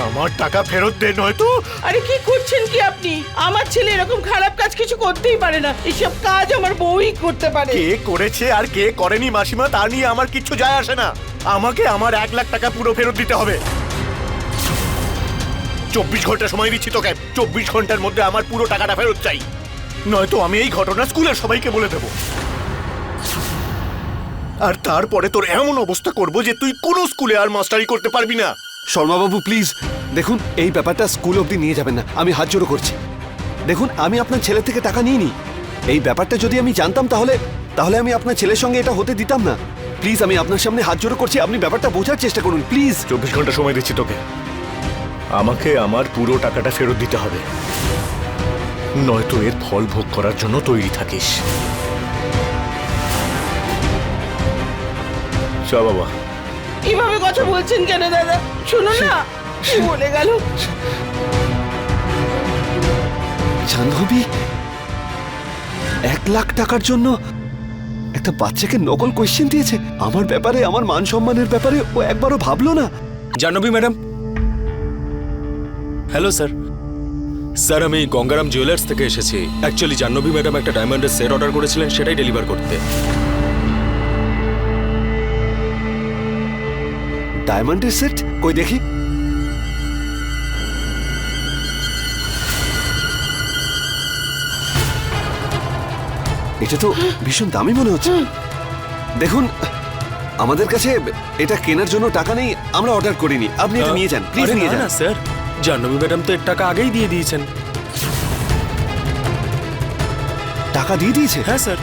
আমার টাকা ফেরত দে, নয়তো। আরে কি করছেন কি আপনি? আমার ছেলে এরকম খারাপ কাজ কিছু করতেই পারে না, এসব কাজ আমার বউই করতে পারে। কে করেছে আর কে করেনি মাসিমা, তা নিয়ে আমার কিচ্ছু যায় আসে না। আমাকে আমার 1 লাখ টাকা পুরো ফেরত দিতে হবে। 24 ঘন্টা সময় দিচ্ছি তোকে, 24 ঘন্টার মধ্যে আমার পুরো টাকাটা ফেরত চাই, নয়তো আমি এই ঘটনা স্কুলের সবাইকে বলে দেব। আর তারপরে তোর এমন অবস্থা করব যে তুই কোনো স্কুলে আর মাস্টারি করতে পারবি না। শর্মা বাবু, প্লিজ দেখুন, এই ব্যাপারটা স্কুল অবধি নিয়ে যাবেন না, আমি হাত জোড়ো করছি। দেখুন, আমি আপনার ছেলে থেকে টাকা নিইনি। এই ব্যাপারটা যদি আমি জানতাম তাহলে আমি আপনার ছেলের সঙ্গে এটা হতে দিতাম না। প্লিজ, আমি আপনার সামনে হাত জোড়ো করছি, আপনি ব্যাপারটা বোঝার চেষ্টা করুন প্লিজ। 24 ঘন্টা সময় দিচ্ছি তোকে, আমাকে আমার পুরো টাকাটা ফেরত দিতে হবে, নয়তো এর ফল ভোগ করার জন্য তৈরি থাকিস। চা বাবা। এইভাবে কথা বলছেন কেন দাদা? শোনো না, কি বলে গেল। জাহ্নবী 1 লাখ টাকার জন্য একটা বাচ্চাকে নকল কোয়েশ্চেন দিয়েছে। আমার ব্যাপারে, আমার মান সম্মানের ব্যাপারে ও একবারও ভাবলো না। Jahnavi madam, hello sir. Sir, আমি গঙ্গারাম জুয়েলার্স থেকে এসেছি। অ্যাকচুয়ালি জাহ্নবী ম্যাডাম একটা ডায়মন্ডের সেট অর্ডার করেছিলেন, সেটাই ডেলিভার করতে। ডায়মন্ডের সেট? কই দেখি। এটা তো ভীষণ দামি মনে হচ্ছে। দেখুন, আমাদের কাছে এটা কেনার জন্য টাকা নেই, আমরা অর্ডার করিনি। আপনি এটা নিয়ে যান প্লিজ, আরে নিয়ে না যান। না স্যার, জাহ্নবী ম্যাডাম তো এর টাকা আগেই দিয়ে দিয়েছেন। টাকা দিয়ে দিয়েছে? হ্যাঁ স্যার।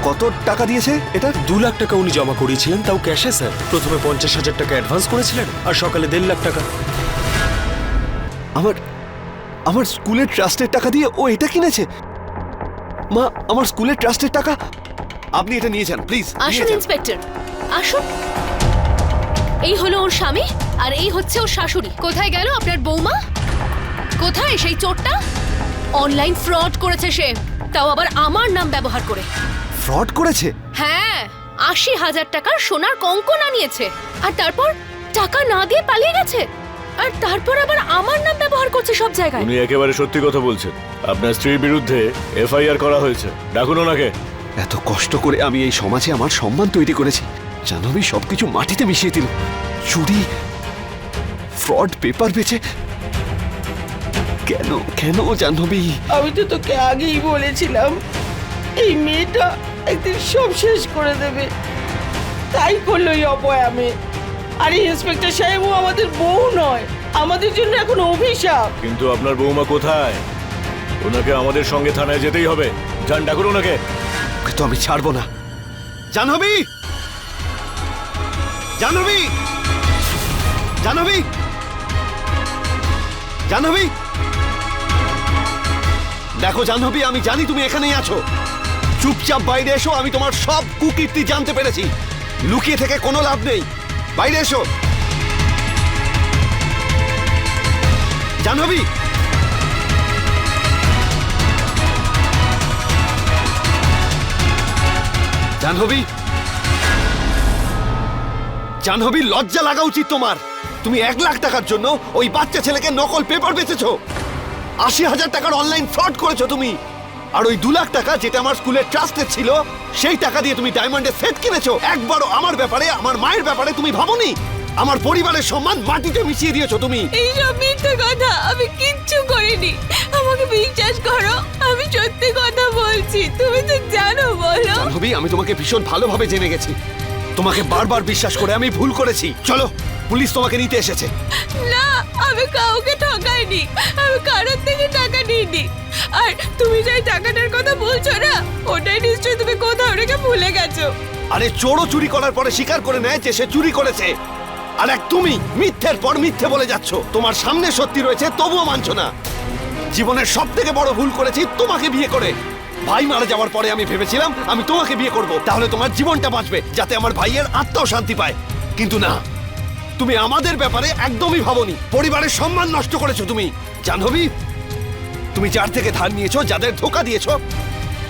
কত টাকা দিয়েছে এটা? 2 লাখ টাকা উনি জমা করিয়েছিলেন, তাও ক্যাশে স্যার। প্রথমে 50,000 টাকা অ্যাডভান্স করেছিলেন, আর সকালে 1.5 লাখ টাকা। আমার স্কুলের ট্রাস্টের টাকা দিয়ে ও এটা কিনেছে? মা, আমার স্কুলের ট্রাস্টের টাকা। আপনি এটা নিয়ে যান প্লিজ। আসুন ইন্সপেক্টর, আসুন। এই হলো ওর স্বামী, আর এই হচ্ছে ওর শাশুড়ি। কোথায় গেল আপনার বৌমা? কোথায় সেই চোরটা? অনলাইন ফ্রড করেছে সে, তাও আবার আমার নাম ব্যবহার করে। ফ্রড করেছে? হ্যাঁ, 80,000 টাকার সোনার কঙ্কন আনিয়েছে, আর তারপর টাকা না দিয়ে পালিয়ে গেছে। আর তারপর আবার আমার নাম ব্যবহার করছে সব জায়গায়। উনি একেবারে সত্যি কথা বলছেন। আপনার স্ত্রীর বিরুদ্ধে এফআইআর করা হয়েছে, ডাকুন ওনাকে। এত কষ্ট করে আমি এই সমাজে আমার সম্মান তৈরি করেছি, জাহ্নবী সবকিছু মাটিতে মিশিয়ে দিল। চুরি, ফ্রড, পেপার বেচে। কেন কেন জাহ্নবী? আমি তো তোকে আগেই বলেছিলাম এই মেয়েটা একদিন সব শেষ করে দেবে, তাই করলো এই অপয়ামে। আরে ইন্সপেক্টর সাহেব, ও আমাদের বউ নয়, আমাদের জন্য এখন অভিশাপ। কিন্তু আপনার বৌমা কোথায়? ওনাকে আমাদের সঙ্গে থানায় যেতেই হবে। যান, ডাকুন ওনাকে। ওকে তো আমি ছাড়বো না। জাহ্নবী, জাহ্নবী, জাহ্নবী, জাহ্নবী, দেখো জাহ্নবী, আমি জানি তুমি এখানেই আছো। চুপচাপ বাইরে এসো, আমি তোমার সব কুকীর্তি জানতে পেরেছি। লুকিয়ে থেকে কোনো লাভ নেই, বাইরে এসো। জাহ্নবী, জাহ্নবী, জাহ্নবী, লজ্জা লাগা উচিত তোমার। তুমি 1 লাখ টাকার জন্য ওই বাচ্চা ছেলেকে নকল পেপার বেচেছো, 80,000 টাকার অনলাইন ফ্রড করেছো তুমি। আর ওই 2 লাখ টাকা যেটা আমার স্কুলের ট্রাস্টে ছিল, সেই টাকা দিয়ে তুমি ডায়মন্ডের সেট কিনেছো। একবারও আমার ব্যাপারে, আমার মায়ের ব্যাপারে তুমি ভাবোনি। আমার পরিবারের সম্মান মাটিতে মিশিয়ে দিয়েছো তুমি। এইসব মিথ্যে কথা আমি কিচ্ছু করিনি, আমাকে বিশ্বাস করো, আমি সত্যি কথা বলছি। তুমি তো জানো, বলো। জাহ্নবী, আমি তোমাকে ভীষণ ভালোভাবে জেনে গেছি। তোমাকে বারবার বিশ্বাস করে আমি ভুল করেছি। চলো, পুলিশ তোমাকে নিতে এসেছে। না, আমি কাউকে ঠকাইনি, আমি কারোর থেকে টাকা নিইনি। আর তুমি যেই টাকাটার কথা বলছো না, ওটাই নিশ্চয়ই তুমি কোথাও রেখে ভুলে গেছো। আরে চোরও চুরি করার পরে স্বীকার করে নেয় যে সে চুরি করেছে। আর এক তুমি মিথ্যের পর মিথ্যে বলে যাচ্ছ। তোমার সামনে সত্যি রয়েছে, তবুও মানছো না। জীবনের সব থেকে বড় ভুল করেছি তোমাকে বিয়ে করে। ভাই মারা যাওয়ার পরে আমি ভেবেছিলাম আমি তোমাকে বিয়ে করব, তাহলে তোমার জীবনটা বাঁচবে, যাতে আমার ভাইয়ের আত্মাও শান্তি পায়। কিন্তু না, তুমি আমাদের ব্যাপারে একদমই ভাবোনি। পরিবারের সম্মান নষ্ট করেছো তুমি। জাহ্নবী, তুমি যার থেকে ধার নিয়েছো, যাদের ধোকা দিয়েছো,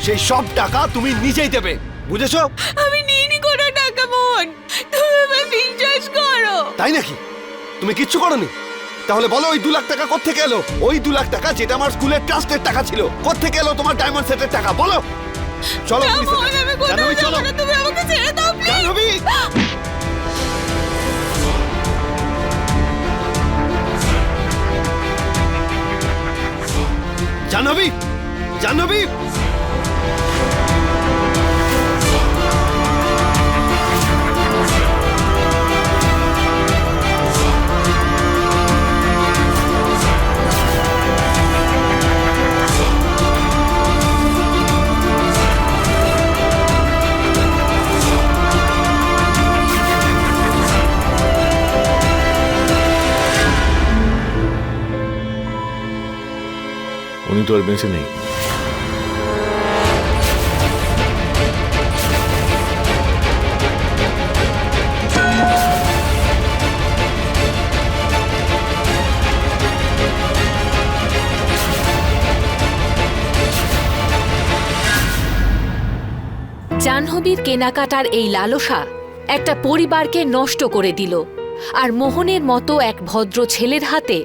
সেই সব টাকা তুমি নিজেই দেবে, বুঝেছো? আমি নিইনি কোনো টাকা, মোহন, তুমি আমায় বিশ্বাস করো। তাই নাকি? তুমি কিচ্ছু করোনি? তাহলে বলো ওই 2 লাখ টাকা কোত্থেকে এলো? ওই 2 লাখ টাকা যেটা আমার স্কুলের ট্রাস্টের টাকা ছিল, কোত্থেকে এলো তোমার ডায়মন্ড সেটের টাকা? বলো। চলো না, পুলিশের মোহন, কাছে। আমি কোথাও জাহ্নবী, যাবো চলো। না, তুমি আমাকে ছেড়ে দাও, প্লিজ। জাহ্নবী! জাহ্নবী! জাহ্নবী! উনি তো আর বেঁচে নেই। জাহ্নবীর কেনাকাটার এই লালসা একটা পরিবারকে নষ্ট করে দিল, আর মোহনের মতো এক ভদ্র ছেলের হাতে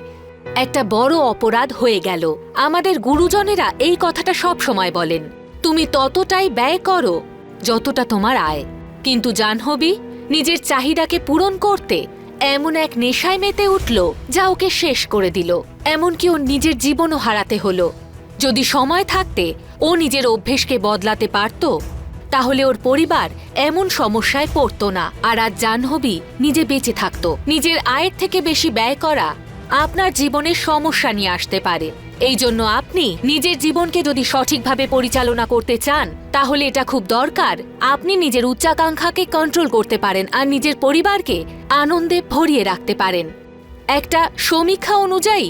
একটা বড় অপরাধ হয়ে গেল। আমাদের গুরুজনেরা এই কথাটা সব সময় বলেন, তুমি ততটাই ব্যয় করো যতটা তোমার আয়। কিন্তু জাহ্নবী নিজের চাহিদাকে পূরণ করতে এমন এক নেশায় মেতে উঠল যা ওকে শেষ করে দিল। এমনকি ওর নিজের জীবনও হারাতে হলো। যদি সময় থাকতে ও নিজের অভ্যেসকে বদলাতে পারত, তাহলে ওর পরিবার এমন সমস্যায় পড়তো না। আর আজ জাহ্নবী নিজে বেঁচে থাকতো। নিজের আয়ের থেকে বেশি ব্যয় করা আপনার জীবনে সমস্যা নিয়ে আসতে পারে। এই জন্য আপনি নিজের জীবনকে যদি সঠিকভাবে পরিচালনা করতে চান, তাহলে এটা খুব দরকার আপনি নিজের উচ্চাকাঙ্ক্ষাকে কন্ট্রোল করতে পারেন আর নিজের পরিবারকে আনন্দে ভরিয়ে রাখতে পারেন। একটা সমীক্ষা অনুযায়ী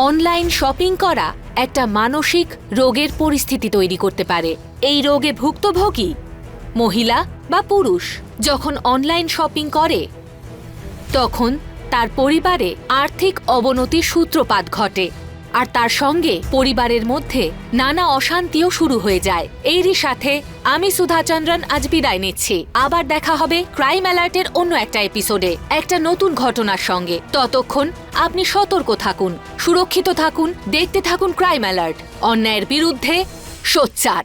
অনলাইন শপিং করা একটা মানসিক রোগের পরিস্থিতি তৈরি করতে পারে। এই রোগে ভুক্তভোগী মহিলা বা পুরুষ যখন অনলাইন শপিং করে, তখন তার পরিবারে আর্থিক অবনতির সূত্রপাত ঘটে, আর তার সঙ্গে পরিবারের মধ্যে নানা অশান্তিও শুরু হয়ে যায়। এরই সাথে আমি সুধা চন্দ্রন আজ বিদায় নিচ্ছি। আবার দেখা হবে ক্রাইম অ্যালার্টের অন্য একটা এপিসোডে একটা নতুন ঘটনার সঙ্গে। ততক্ষণ আপনি সতর্ক থাকুন, সুরক্ষিত থাকুন, দেখতে থাকুন ক্রাইম অ্যালার্ট, অন্যায়ের বিরুদ্ধে সোচ্চার।